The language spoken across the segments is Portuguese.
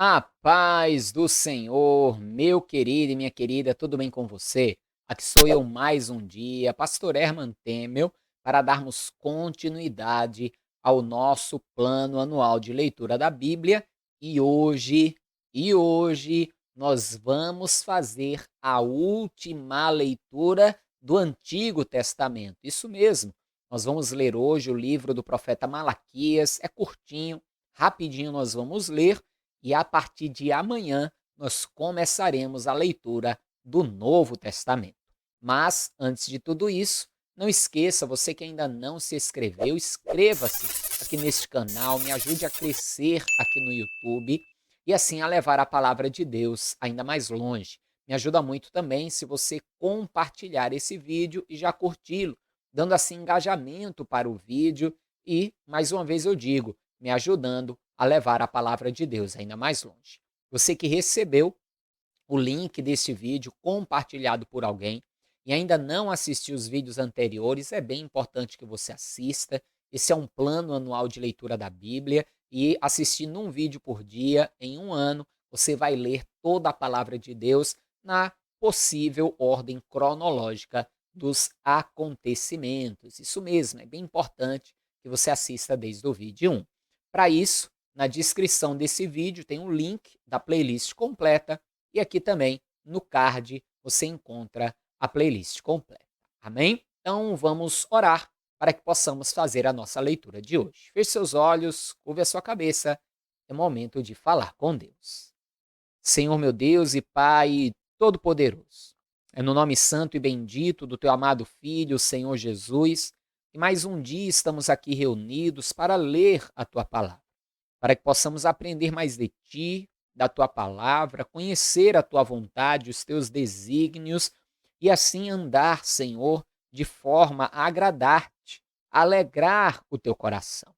A paz do Senhor, meu querido e minha querida, tudo bem com você? Aqui sou eu mais um dia, Pastor Herman Temel, para darmos continuidade ao nosso plano anual de leitura da Bíblia e hoje nós vamos fazer a última leitura do Antigo Testamento. Isso mesmo. Nós vamos ler hoje o livro do profeta Malaquias, é curtinho, rapidinho nós vamos ler e a partir de amanhã nós começaremos a leitura do Novo Testamento. Mas, antes de tudo isso, não esqueça, você que ainda não se inscreveu, inscreva-se aqui neste canal, me ajude a crescer aqui no YouTube e assim a levar a palavra de Deus ainda mais longe. Me ajuda muito também se você compartilhar esse vídeo e já curti-lo, dando assim engajamento para o vídeo e, mais uma vez eu digo, me ajudando a levar a palavra de Deus ainda mais longe. Você que recebeu o link desse vídeo compartilhado por alguém e ainda não assistiu os vídeos anteriores, é bem importante que você assista. Esse é um plano anual de leitura da Bíblia e assistindo um vídeo por dia, em um ano, você vai ler toda a palavra de Deus na possível ordem cronológica dos acontecimentos. Isso mesmo, é bem importante que você assista desde o vídeo 1. Para isso, na descrição desse vídeo tem um link da playlist completa e aqui também no card você encontra a playlist completa. Amém? Então vamos orar para que possamos fazer a nossa leitura de hoje. Feche seus olhos, curve a sua cabeça. É momento de falar com Deus. Senhor meu Deus e Pai Todo-Poderoso, é no nome santo e bendito do teu amado Filho, Senhor Jesus, que mais um dia estamos aqui reunidos para ler a tua palavra, para que possamos aprender mais de ti, da tua palavra, conhecer a tua vontade, os teus desígnios e assim andar, Senhor, de forma a agradar-te, a alegrar o teu coração.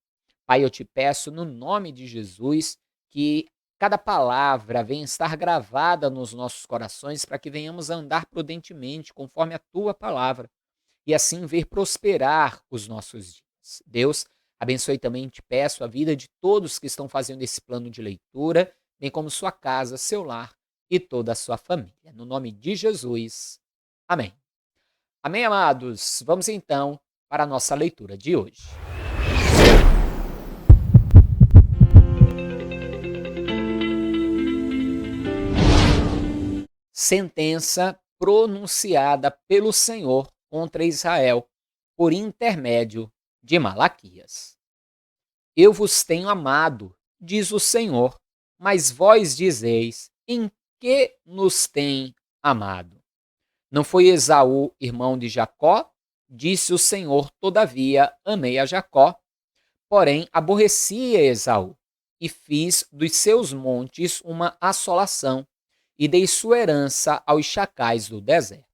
Pai, eu te peço no nome de Jesus que cada palavra venha estar gravada nos nossos corações para que venhamos andar prudentemente conforme a tua palavra e assim ver prosperar os nossos dias. Deus, abençoe também, te peço, a vida de todos que estão fazendo esse plano de leitura, bem como sua casa, seu lar e toda a sua família. No nome de Jesus. Amém. Amém, amados? Vamos então para a nossa leitura de hoje. Sentença pronunciada pelo Senhor contra Israel por intermédio de Malaquias. Eu vos tenho amado, diz o Senhor, mas vós dizeis, em que nos tem amado? Não foi Esaú, irmão de Jacó? Disse o Senhor, todavia amei a Jacó, porém aborreci a Esaú, e fiz dos seus montes uma assolação, e dei sua herança aos chacais do deserto.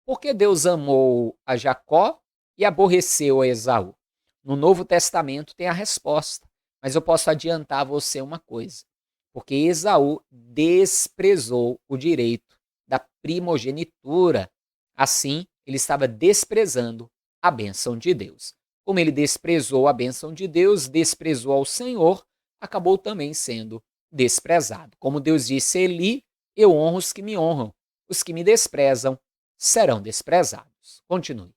Porque Deus amou a Jacó e aborreceu a Esaú? No Novo Testamento tem a resposta, mas eu posso adiantar a você uma coisa. Porque Esaú desprezou o direito da primogenitura. Assim, ele estava desprezando a bênção de Deus. Como ele desprezou a bênção de Deus, desprezou ao Senhor, acabou também sendo desprezado. Como Deus disse a Eli, eu honro os que me honram, os que me desprezam serão desprezados. Continue.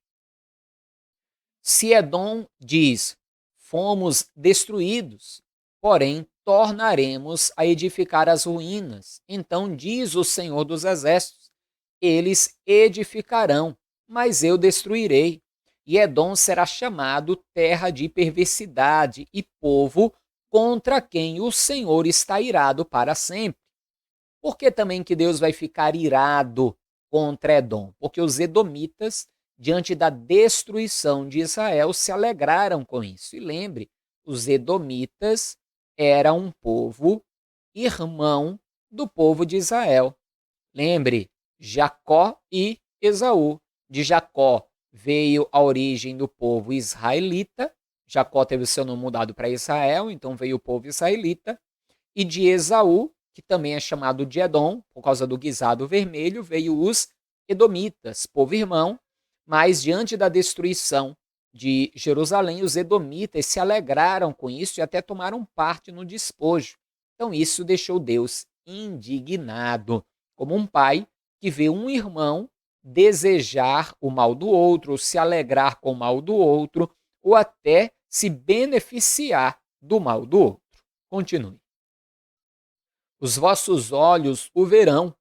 Se Edom diz, fomos destruídos, porém tornaremos a edificar as ruínas. Então diz o Senhor dos Exércitos, eles edificarão, mas eu destruirei. E Edom será chamado terra de perversidade e povo contra quem o Senhor está irado para sempre. Por que também que Deus vai ficar irado contra Edom? Porque os edomitas, diante da destruição de Israel, se alegraram com isso. E lembre, os edomitas eram um povo irmão do povo de Israel. Lembre, Jacó e Esaú. De Jacó veio a origem do povo israelita. Jacó teve o seu nome mudado para Israel, então veio o povo israelita. E de Esaú, que também é chamado de Edom, por causa do guisado vermelho, veio os edomitas, povo irmão, mas diante da destruição de Jerusalém, os edomitas se alegraram com isso e até tomaram parte no despojo. Então isso deixou Deus indignado, como um pai que vê um irmão desejar o mal do outro, ou se alegrar com o mal do outro, ou até se beneficiar do mal do outro. Continue. Os vossos olhos o verão,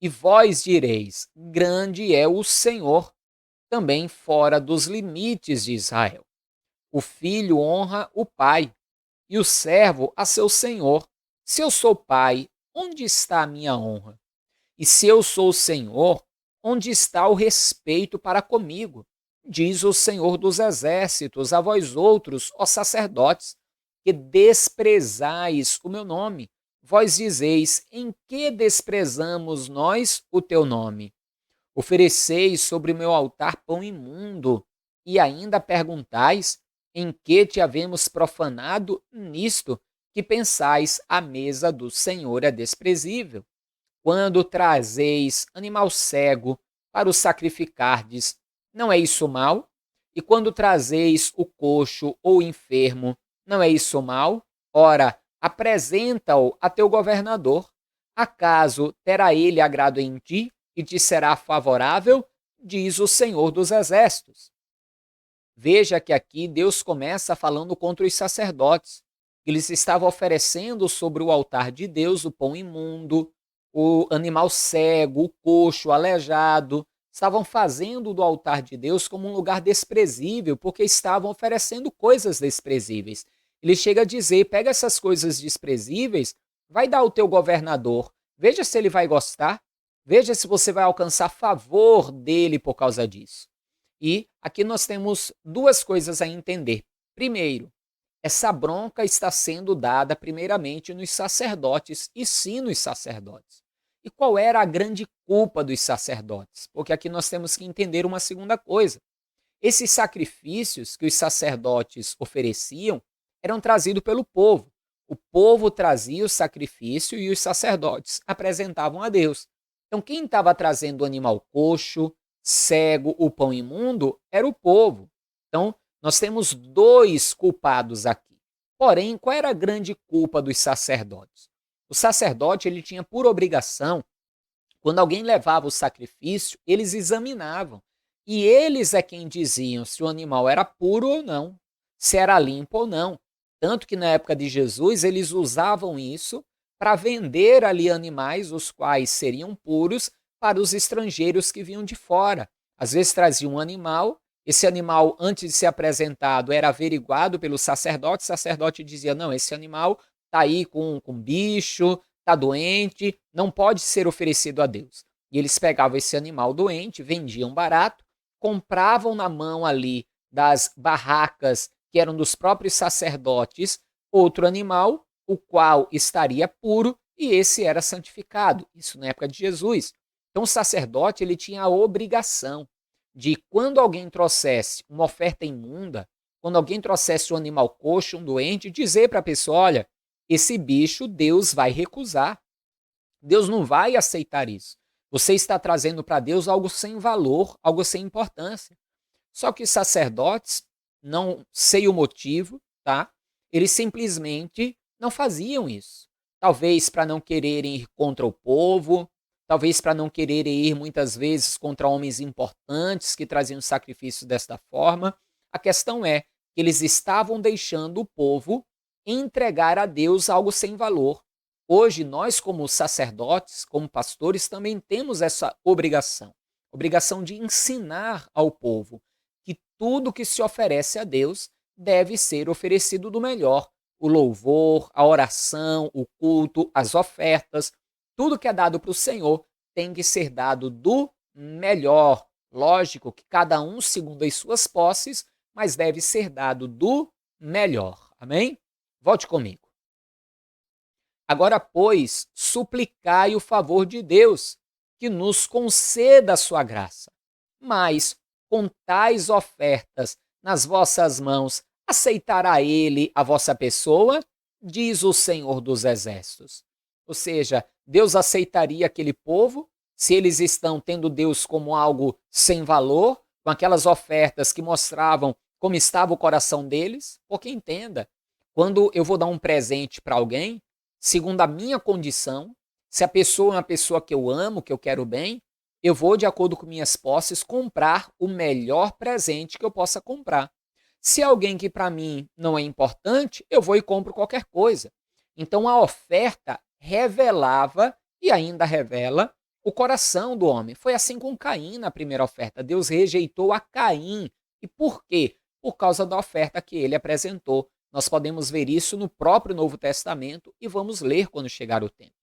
e vós direis: grande é o Senhor, também fora dos limites de Israel. O filho honra o pai, e o servo a seu senhor. Se eu sou pai, onde está a minha honra? E se eu sou o Senhor, onde está o respeito para comigo? Diz o Senhor dos Exércitos a vós outros, ó sacerdotes, que desprezais o meu nome. Vós dizeis: em que desprezamos nós o teu nome? Ofereceis sobre meu altar pão imundo, e ainda perguntais: em que te havemos profanado? Nisto que pensais: a mesa do Senhor é desprezível. Quando trazeis animal cego para o sacrificardes, não é isso mal? E quando trazeis o coxo ou enfermo, não é isso mal? Ora, apresenta-o a teu governador. Acaso terá ele agrado em ti e te será favorável? Diz o Senhor dos Exércitos. Veja que aqui Deus começa falando contra os sacerdotes. Eles estavam oferecendo sobre o altar de Deus o pão imundo, o animal cego, o coxo, o aleijado. Estavam fazendo do altar de Deus como um lugar desprezível, porque estavam oferecendo coisas desprezíveis. Ele chega a dizer: pega essas coisas desprezíveis, vai dar ao teu governador, veja se ele vai gostar, veja se você vai alcançar favor dele por causa disso. E aqui nós temos duas coisas a entender. Primeiro, essa bronca está sendo dada primeiramente nos sacerdotes, e sim nos sacerdotes. E qual era a grande culpa dos sacerdotes? Porque aqui nós temos que entender uma segunda coisa. Esses sacrifícios que os sacerdotes ofereciam eram trazidos pelo povo. O povo trazia o sacrifício e os sacerdotes apresentavam a Deus. Então quem estava trazendo o animal coxo, cego, o pão imundo, era o povo. Então nós temos dois culpados aqui. Porém, qual era a grande culpa dos sacerdotes? O sacerdote ele tinha por obrigação, quando alguém levava o sacrifício, eles examinavam. E eles é quem diziam se o animal era puro ou não, se era limpo ou não. Tanto que na época de Jesus eles usavam isso para vender ali animais os quais seriam puros para os estrangeiros que vinham de fora. Às vezes traziam um animal, esse animal antes de ser apresentado era averiguado pelo sacerdote, o sacerdote dizia: não, esse animal está aí com bicho, está doente, não pode ser oferecido a Deus. E eles pegavam esse animal doente, vendiam barato, compravam na mão ali das barracas que eram dos próprios sacerdotes outro animal, o qual estaria puro, e esse era santificado. Isso na época de Jesus. Então o sacerdote ele tinha a obrigação de, quando alguém trouxesse uma oferta imunda, quando alguém trouxesse um animal coxo, um doente, dizer para a pessoa: olha, esse bicho Deus vai recusar. Deus não vai aceitar isso. Você está trazendo para Deus algo sem valor, algo sem importância. Só que os sacerdotes, não sei o motivo, tá? Eles simplesmente não faziam isso. Talvez para não quererem ir contra o povo, talvez para não quererem ir muitas vezes contra homens importantes que traziam sacrifício desta forma. A questão é que eles estavam deixando o povo entregar a Deus algo sem valor. Hoje, nós, como sacerdotes, como pastores, também temos essa obrigação de ensinar ao povo que tudo que se oferece a Deus deve ser oferecido do melhor. O louvor, a oração, o culto, as ofertas, tudo que é dado para o Senhor tem que ser dado do melhor. Lógico que cada um segundo as suas posses, mas deve ser dado do melhor. Amém? Volte comigo. Agora, pois, suplicai o favor de Deus, que nos conceda a sua graça. Mas, com tais ofertas nas vossas mãos, aceitará ele a vossa pessoa? Diz o Senhor dos Exércitos. Ou seja, Deus aceitaria aquele povo se eles estão tendo Deus como algo sem valor, com aquelas ofertas que mostravam como estava o coração deles? Porque entenda, quando eu vou dar um presente para alguém, segundo a minha condição. Se a pessoa é uma pessoa que eu amo, que eu quero bem, eu vou, de acordo com minhas posses, comprar o melhor presente que eu possa comprar. Se é alguém que para mim não é importante, eu vou e compro qualquer coisa. Então a oferta revelava e ainda revela o coração do homem. Foi assim com Caim na primeira oferta. Deus rejeitou a Caim. E por quê? Por causa da oferta que ele apresentou. Nós podemos ver isso no próprio Novo Testamento e vamos ler quando chegar o tempo.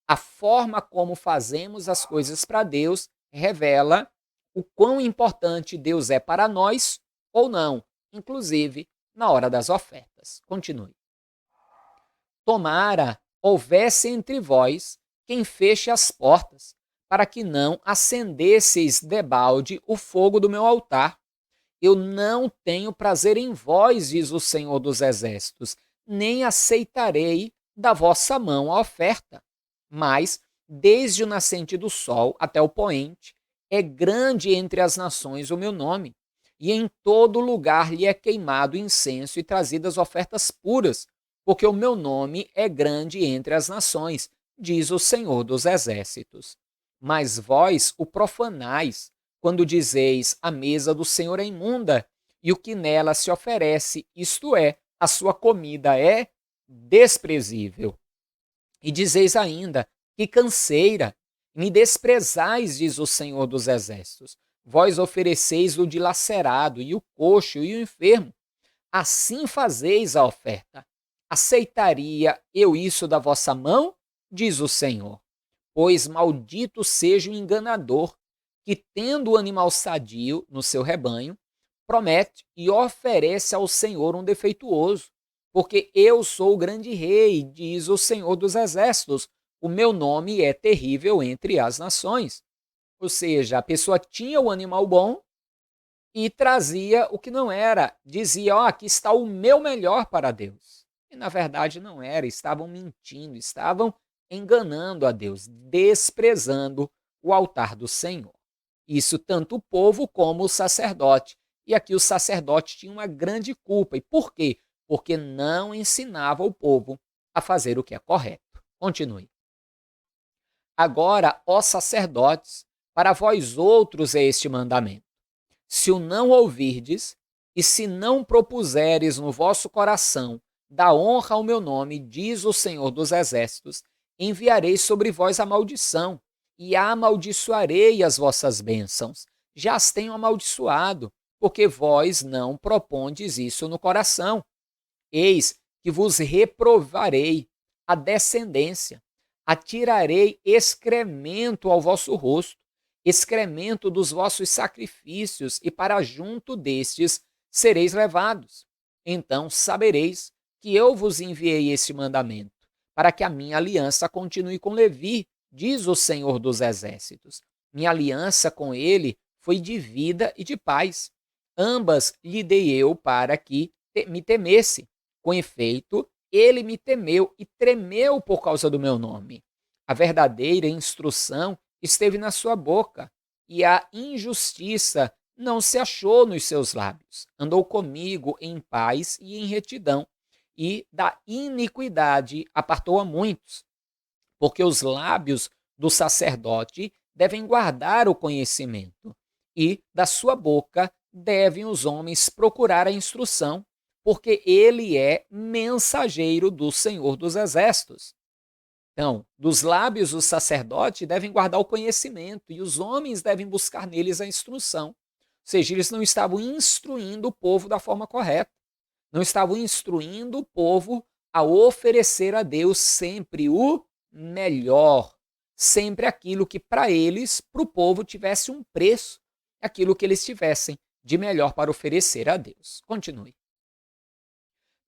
A forma como fazemos as coisas para Deus revela o quão importante Deus é para nós ou não, inclusive na hora das ofertas. Continue. Tomara houvesse entre vós quem feche as portas, para que não acendesseis debalde o fogo do meu altar. Eu não tenho prazer em vós, diz o Senhor dos Exércitos, nem aceitarei da vossa mão a oferta. Mas, desde o nascente do sol até o poente, é grande entre as nações o meu nome, e em todo lugar lhe é queimado incenso e trazidas ofertas puras, porque o meu nome é grande entre as nações, diz o Senhor dos Exércitos. Mas vós o profanais, quando dizeis a mesa do Senhor é imunda, e o que nela se oferece, isto é, a sua comida é desprezível. E dizeis ainda, que canseira, me desprezais, diz o Senhor dos Exércitos. Vós ofereceis o dilacerado, e o coxo, e o enfermo. Assim fazeis a oferta. Aceitaria eu isso da vossa mão? Diz o Senhor. Pois maldito seja o enganador, que tendo o animal sadio no seu rebanho, promete e oferece ao Senhor um defeituoso. Porque eu sou o grande rei, diz o Senhor dos Exércitos. O meu nome é terrível entre as nações. Ou seja, a pessoa tinha o animal bom e trazia o que não era. Dizia, aqui está o meu melhor para Deus. E na verdade não era, estavam mentindo, estavam enganando a Deus, desprezando o altar do Senhor. Isso tanto o povo como o sacerdote. E aqui o sacerdote tinha uma grande culpa. E por quê? Porque não ensinava o povo a fazer o que é correto. Continue. Agora, ó sacerdotes, para vós outros é este mandamento. Se o não ouvirdes, e se não propuseres no vosso coração da honra ao meu nome, diz o Senhor dos Exércitos, enviarei sobre vós a maldição, e amaldiçoarei as vossas bênçãos. Já as tenho amaldiçoado, porque vós não propondes isso no coração. Eis que vos reprovarei a descendência, atirarei excremento ao vosso rosto, excremento dos vossos sacrifícios, e para junto destes sereis levados. Então sabereis que eu vos enviei este mandamento, para que a minha aliança continue com Levi, diz o Senhor dos Exércitos. Minha aliança com ele foi de vida e de paz. Ambas lhe dei eu para que me temesse. Com efeito, ele me temeu e tremeu por causa do meu nome. A verdadeira instrução esteve na sua boca, e a injustiça não se achou nos seus lábios. Andou comigo em paz e em retidão, e da iniquidade apartou a muitos. Porque os lábios do sacerdote devem guardar o conhecimento, e da sua boca devem os homens procurar a instrução, porque ele é mensageiro do Senhor dos Exércitos. Então, dos lábios do sacerdote devem guardar o conhecimento, e os homens devem buscar neles a instrução. Ou seja, eles não estavam instruindo o povo da forma correta. Não estavam instruindo o povo a oferecer a Deus sempre o melhor, sempre aquilo que para eles, para o povo, tivesse um preço, aquilo que eles tivessem de melhor para oferecer a Deus. Continue.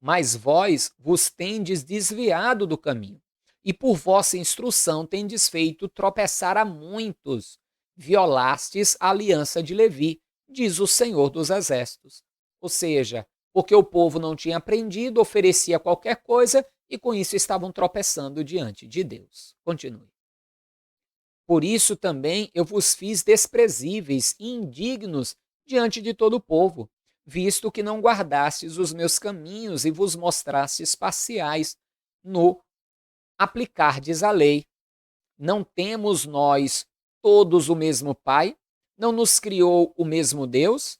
Mas vós vos tendes desviado do caminho, e por vossa instrução tendes feito tropeçar a muitos. Violastes a aliança de Levi, diz o Senhor dos Exércitos. Ou seja, porque o povo não tinha aprendido, oferecia qualquer coisa, e com isso estavam tropeçando diante de Deus. Continue. Por isso também eu vos fiz desprezíveis e indignos diante de todo o povo, visto que não guardastes os meus caminhos e vos mostrastes parciais no aplicardes a lei. Não temos nós todos o mesmo Pai? Não nos criou o mesmo Deus?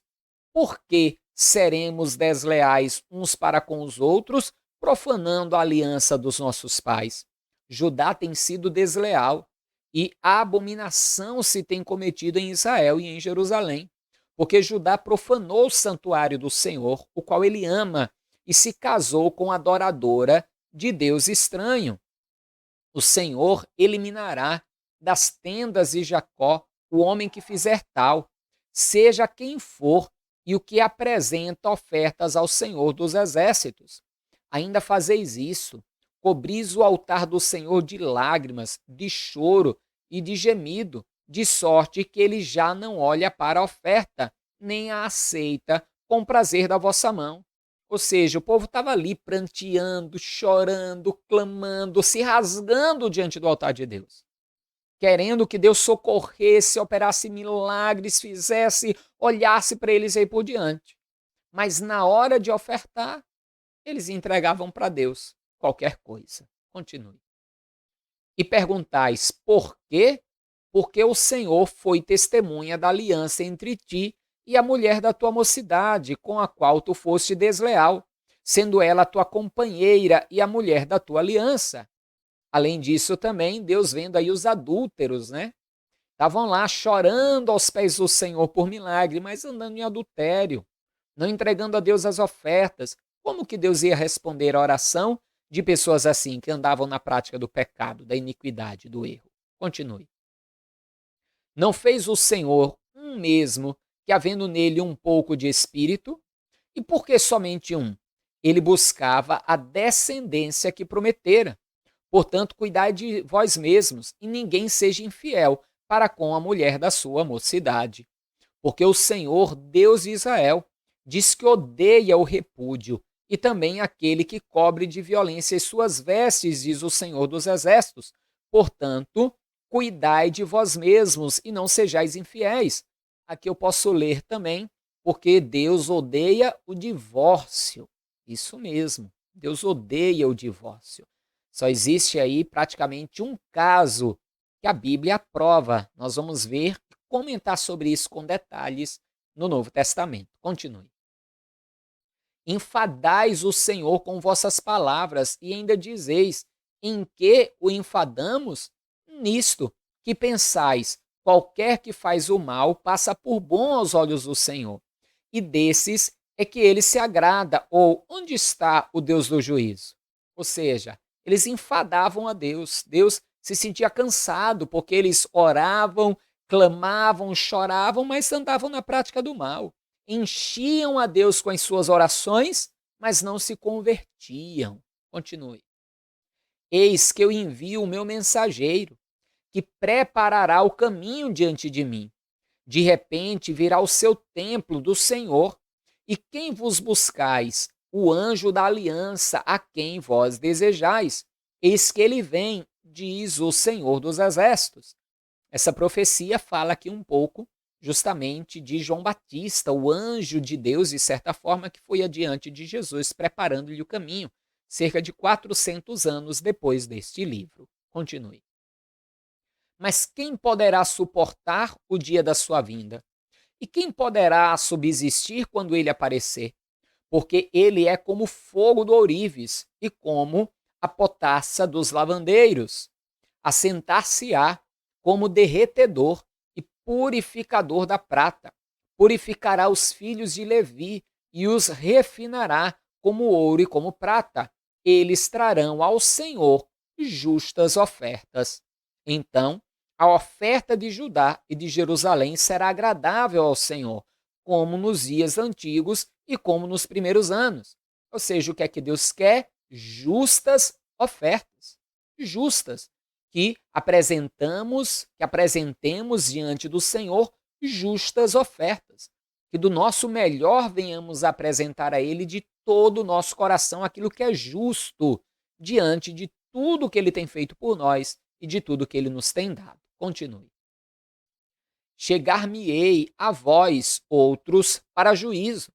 Por que seremos desleais uns para com os outros, profanando a aliança dos nossos pais? Judá tem sido desleal e a abominação se tem cometido em Israel e em Jerusalém, porque Judá profanou o santuário do Senhor, o qual ele ama, e se casou com a adoradora de Deus estranho. O Senhor eliminará das tendas de Jacó o homem que fizer tal, seja quem for, e o que apresenta ofertas ao Senhor dos exércitos. Ainda fazeis isso, cobris o altar do Senhor de lágrimas, de choro e de gemido, de sorte que ele já não olha para a oferta, nem a aceita com prazer da vossa mão. Ou seja, o povo estava ali pranteando, chorando, clamando, se rasgando diante do altar de Deus, querendo que Deus socorresse, operasse milagres, fizesse, olhasse para eles aí por diante. Mas na hora de ofertar, eles entregavam para Deus qualquer coisa. Continue. E perguntais, por quê? Porque o Senhor foi testemunha da aliança entre ti e a mulher da tua mocidade, com a qual tu foste desleal, sendo ela a tua companheira e a mulher da tua aliança. Além disso também, Deus vendo aí os adúlteros, né? Estavam lá chorando aos pés do Senhor por milagre, mas andando em adultério, não entregando a Deus as ofertas. Como que Deus ia responder a oração de pessoas assim, que andavam na prática do pecado, da iniquidade, do erro? Continue. Não fez o Senhor um mesmo, que havendo nele um pouco de espírito? E por que somente um? Ele buscava a descendência que prometera. Portanto, cuidai de vós mesmos, e ninguém seja infiel para com a mulher da sua mocidade. Porque o Senhor, Deus de Israel, diz que odeia o repúdio, e também aquele que cobre de violência as suas vestes, diz o Senhor dos Exércitos. Portanto, cuidai de vós mesmos, e não sejais infiéis. Aqui eu posso ler também, porque Deus odeia o divórcio. Isso mesmo, Deus odeia o divórcio. Só existe aí praticamente um caso que a Bíblia aprova. Nós vamos ver e comentar sobre isso com detalhes no Novo Testamento. Continue. Enfadais o Senhor com vossas palavras e ainda dizeis, em que o enfadamos? Nisto, que pensais, qualquer que faz o mal passa por bom aos olhos do Senhor. E desses é que ele se agrada, ou onde está o Deus do juízo? Ou seja, eles enfadavam a Deus. Deus se sentia cansado porque eles oravam, clamavam, choravam, mas andavam na prática do mal. Enchiam a Deus com as suas orações, mas não se convertiam. Continue. Eis que eu envio o meu mensageiro, que preparará o caminho diante de mim. De repente virá o seu templo do Senhor, e quem vos buscais? O anjo da aliança, a quem vós desejais. Eis que ele vem, diz o Senhor dos Exércitos. Essa profecia fala aqui um pouco justamente de João Batista, o anjo de Deus, de certa forma, que foi adiante de Jesus, preparando-lhe o caminho, cerca de 400 anos depois deste livro. Continue. Mas quem poderá suportar o dia da sua vinda? E quem poderá subsistir quando ele aparecer? Porque ele é como fogo do ourives e como a potassa dos lavandeiros. Assentar-se-á como derretedor e purificador da prata. Purificará os filhos de Levi e os refinará como ouro e como prata. Eles trarão ao Senhor justas ofertas. Então, a oferta de Judá e de Jerusalém será agradável ao Senhor, como nos dias antigos e como nos primeiros anos. Ou seja, o que é que Deus quer? Justas ofertas. Justas. Que apresentemos diante do Senhor justas ofertas. Que do nosso melhor venhamos a apresentar a Ele de todo o nosso coração aquilo que é justo diante de tudo que Ele tem feito por nós e de tudo que Ele nos tem dado. Continue. Chegar-me-ei a vós, outros, para juízo.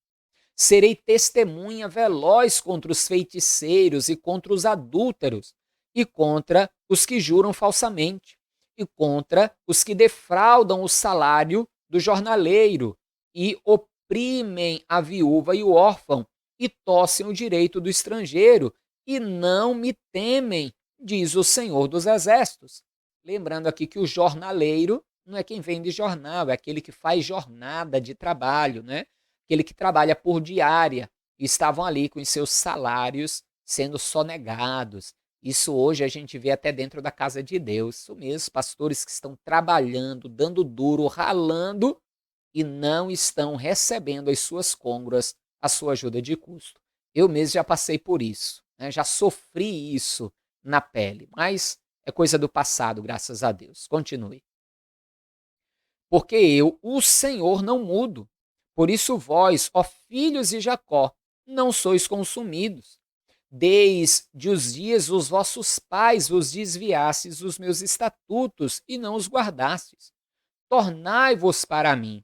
Serei testemunha veloz contra os feiticeiros e contra os adúlteros, e contra os que juram falsamente, e contra os que defraudam o salário do jornaleiro e oprimem a viúva e o órfão, e torcem o direito do estrangeiro, e não me temem, diz o Senhor dos Exércitos. Lembrando aqui que o jornaleiro não é quem vende jornal, é aquele que faz jornada de trabalho, né? Aquele que trabalha por diária. E estavam ali com os seus salários sendo sonegados. Isso hoje a gente vê até dentro da casa de Deus. Isso mesmo, pastores que estão trabalhando, dando duro, ralando e não estão recebendo as suas côngoras, a sua ajuda de custo. Eu mesmo já passei por isso, né? Já sofri isso na pele, mas é coisa do passado, graças a Deus. Continue. Porque eu, o Senhor, não mudo. Por isso vós, ó filhos de Jacó, não sois consumidos. Desde os dias os vossos pais vos desviastes dos meus estatutos e não os guardastes. Tornai-vos para mim,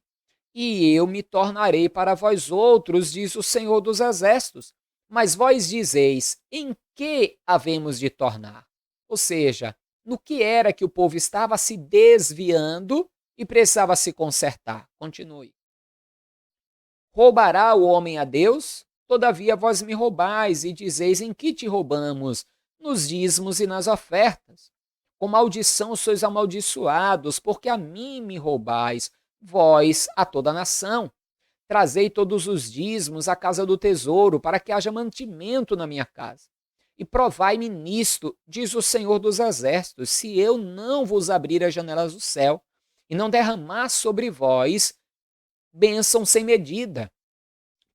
e eu me tornarei para vós outros, diz o Senhor dos Exércitos. Mas vós dizeis, em que havemos de tornar? Ou seja, no que era que o povo estava se desviando e precisava se consertar. Continue. Roubará o homem a Deus? Todavia vós me roubais e dizeis, em que te roubamos? Nos dízimos e nas ofertas. Com maldição sois amaldiçoados, porque a mim me roubais, vós a toda a nação. Trazei todos os dízimos à casa do tesouro, para que haja mantimento na minha casa. E provai-me nisto, diz o Senhor dos Exércitos, se eu não vos abrir as janelas do céu e não derramar sobre vós bênção sem medida.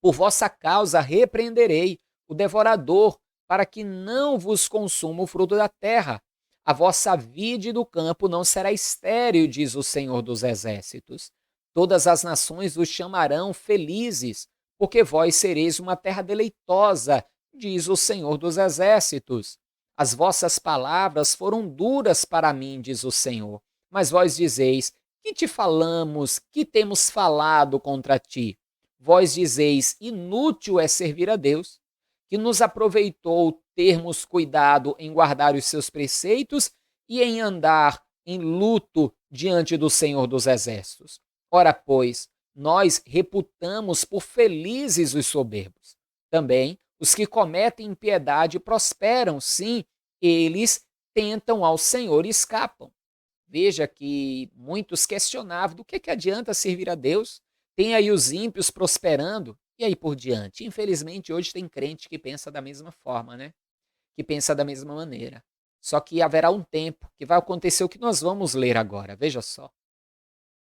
Por vossa causa repreenderei o devorador, para que não vos consuma o fruto da terra. A vossa vide do campo não será estéril, diz o Senhor dos Exércitos. Todas as nações vos chamarão felizes, porque vós sereis uma terra deleitosa, diz o Senhor dos Exércitos. As vossas palavras foram duras para mim, diz o Senhor. Mas vós dizeis, que te falamos, que temos falado contra ti? Vós dizeis, inútil é servir a Deus, que nos aproveitou termos cuidado em guardar os seus preceitos e em andar em luto diante do Senhor dos Exércitos. Ora, pois, nós reputamos por felizes os soberbos. Também os que cometem impiedade prosperam, sim, eles tentam ao Senhor e escapam. Veja que muitos questionavam do que adianta servir a Deus. Tem aí os ímpios prosperando e aí por diante. Infelizmente, hoje tem crente que pensa da mesma forma, né? Que pensa da mesma maneira. Só que haverá um tempo que vai acontecer o que nós vamos ler agora. Veja só.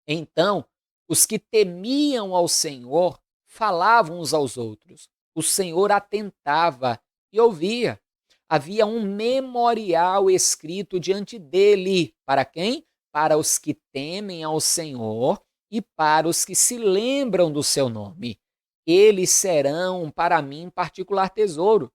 Então, os que temiam ao Senhor falavam uns aos outros. O Senhor atentava e ouvia. Havia um memorial escrito diante dele. Para quem? Para os que temem ao Senhor e para os que se lembram do seu nome. Eles serão para mim particular tesouro.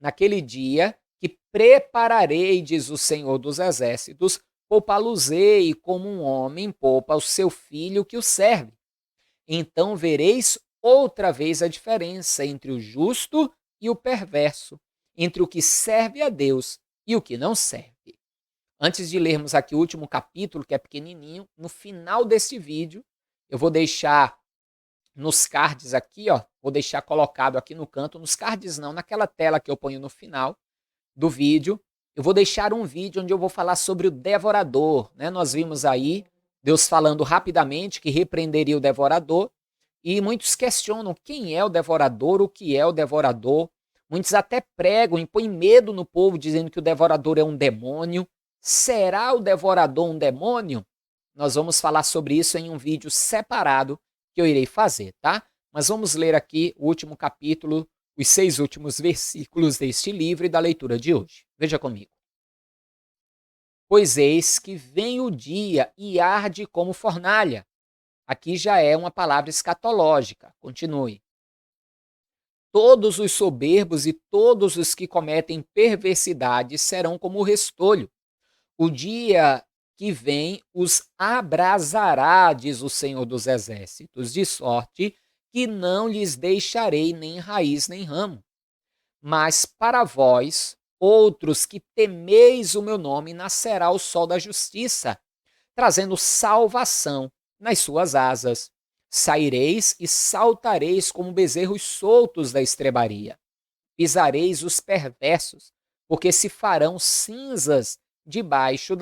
Naquele dia que prepararei, diz o Senhor dos Exércitos, poupá-los-ei como um homem poupa o seu filho que o serve. Então vereis outra vez a diferença entre o justo e o perverso, entre o que serve a Deus e o que não serve. Antes de lermos aqui o último capítulo, que é pequenininho, no final deste vídeo, eu vou deixar nos cards aqui, ó, vou deixar colocado aqui no canto, nos cards não, naquela tela que eu ponho no final do vídeo, eu vou deixar um vídeo onde eu vou falar sobre o devorador, né? Nós vimos aí Deus falando rapidamente que repreenderia o devorador, e muitos questionam quem é o devorador, o que é o devorador. Muitos até pregam e põem medo no povo, dizendo que o devorador é um demônio. Será o devorador um demônio? Nós vamos falar sobre isso em um vídeo separado que eu irei fazer, tá? Mas vamos ler aqui o último capítulo, os 6 últimos versículos deste livro e da leitura de hoje. Veja comigo. Pois eis que vem o dia e arde como fornalha. Aqui já é uma palavra escatológica. Continue. Todos os soberbos e todos os que cometem perversidade serão como o restolho. O dia que vem os abrasará, diz o Senhor dos Exércitos, de sorte que não lhes deixarei nem raiz nem ramo. Mas para vós outros que temeis o meu nome, nascerá o sol da justiça, trazendo salvação nas suas asas. Saireis e saltareis como bezerros soltos da estrebaria. Pisareis os perversos, porque se farão cinzas debaixo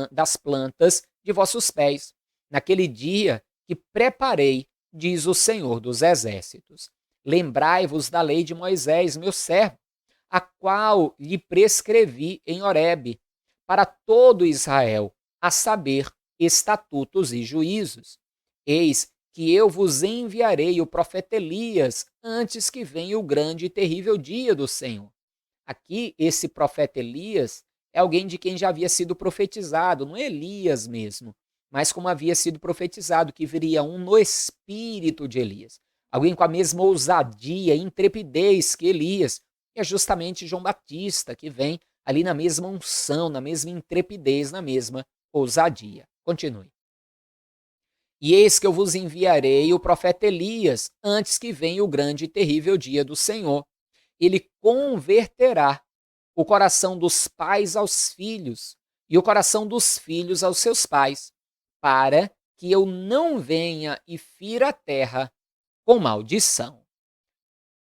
das plantas de vossos pés. Naquele dia que preparei, diz o Senhor dos Exércitos. Lembrai-vos da lei de Moisés, meu servo, a qual lhe prescrevi em Horebe, para todo Israel, a saber, estatutos e juízos. Eis que eu vos enviarei o profeta Elias antes que venha o grande e terrível dia do Senhor. Aqui, esse profeta Elias é alguém de quem já havia sido profetizado, não é Elias mesmo, mas como havia sido profetizado, que viria um no espírito de Elias. Alguém com a mesma ousadia e intrepidez que Elias. E é justamente João Batista, que vem ali na mesma unção, na mesma intrepidez, na mesma ousadia. Continue. E eis que eu vos enviarei o profeta Elias, antes que venha o grande e terrível dia do Senhor. Ele converterá o coração dos pais aos filhos e o coração dos filhos aos seus pais, para que eu não venha e fira a terra com maldição.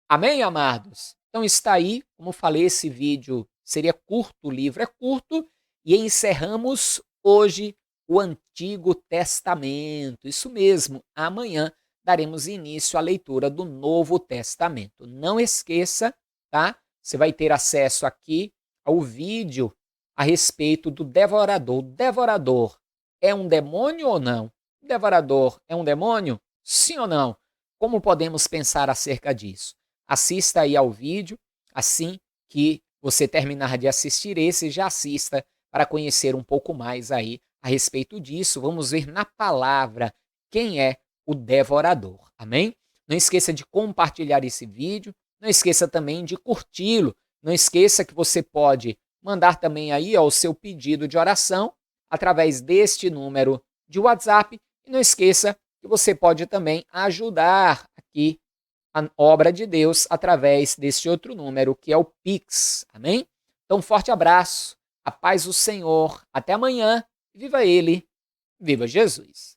Amém, amados? Então está aí, como falei, esse vídeo seria curto, o livro é curto, e encerramos hoje o Antigo Testamento. Isso mesmo, amanhã daremos início à leitura do Novo Testamento. Não esqueça, tá? Você vai ter acesso aqui ao vídeo a respeito do devorador. O devorador é um demônio ou não? O devorador é um demônio? Sim ou não? Como podemos pensar acerca disso? Assista aí ao vídeo, assim que você terminar de assistir esse, já assista para conhecer um pouco mais aí a respeito disso. Vamos ver na palavra quem é o devorador. Amém? Não esqueça de compartilhar esse vídeo, não esqueça também de curti-lo, não esqueça que você pode mandar também aí o seu pedido de oração através deste número de WhatsApp e não esqueça que você pode também ajudar aqui a obra de Deus através deste outro número, que é o Pix. Amém? Então, um forte abraço, a paz do Senhor, até amanhã, viva Ele, viva Jesus!